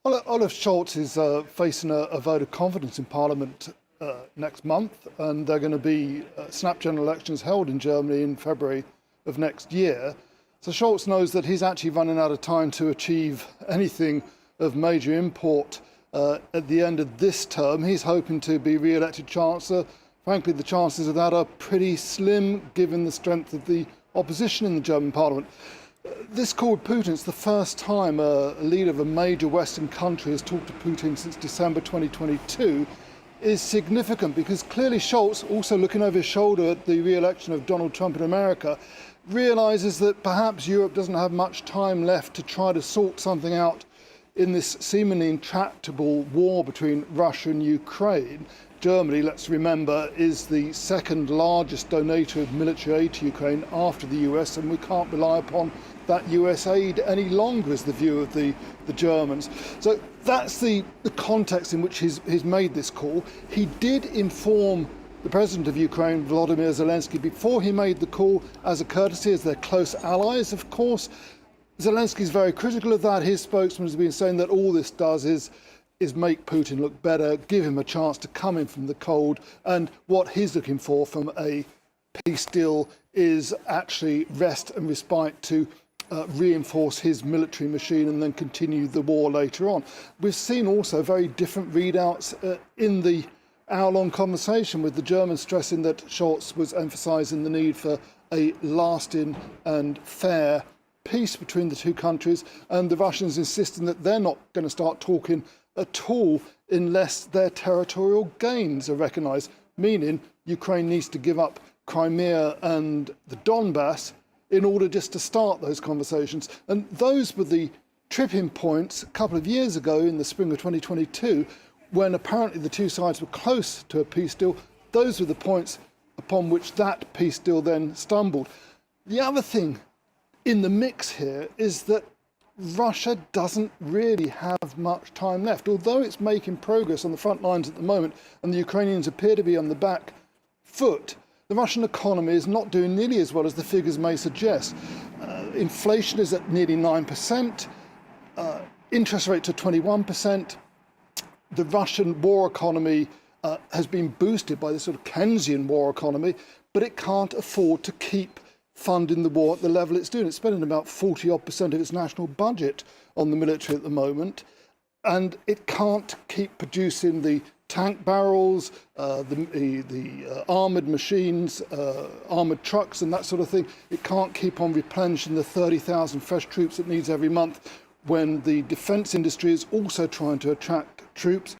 Olaf Scholz is facing a vote of confidence in Parliament next month, and there are going to be snap general elections held in Germany in February of next year. So Scholz knows that he's actually running out of time to achieve anything of major import at the end of this term. He's hoping to be re-elected Chancellor. Frankly, the chances of that are pretty slim given the strength of the opposition in the German Parliament. This call with Putin, it's the first time a leader of a major Western country has talked to Putin since December 2022, is significant because clearly Scholz, also looking over his shoulder at the re-election of Donald Trump in America, realises that perhaps Europe doesn't have much time left to try to sort something out in this seemingly intractable war between Russia and Ukraine. Germany, let's remember, is the second largest donator of military aid to Ukraine after the US, and we can't rely upon that US aid any longer, is the view of the Germans. So that's the context in which he's made this call. He did inform the president of Ukraine, Volodymyr Zelensky, before he made the call as a courtesy, as their close allies, of course. Zelensky's very critical of that. His spokesman has been saying that all this does is make Putin look better, give him a chance to come in from the cold, and what he's looking for from a peace deal is actually rest and respite to reinforce his military machine and then continue the war later on. We've seen also very different readouts in the hour-long conversation, with the Germans stressing that Scholz was emphasising the need for a lasting and fair peace between the two countries, and the Russians insisting that they're not going to start talking at all unless their territorial gains are recognised, meaning Ukraine needs to give up Crimea and the Donbass in order just to start those conversations. And those were the tripping points a couple of years ago in the spring of 2022, when apparently the two sides were close to a peace deal. Those were the points upon which that peace deal then stumbled. The other thing in the mix here is that Russia doesn't really have much time left. Although it's making progress on the front lines at the moment and the Ukrainians appear to be on the back foot, the Russian economy is not doing nearly as well as the figures may suggest. Inflation is at nearly 9%, interest rates are 21%. The Russian war economy has been boosted by this sort of Keynesian war economy, but it can't afford to keep funding the war at the level it's doing. It's spending about 40-odd% of its national budget on the military at the moment, and it can't keep producing the tank barrels, the armoured machines, armoured trucks and that sort of thing. It can't keep on replenishing the 30,000 fresh troops it needs every month when the defence industry is also trying to attract troops.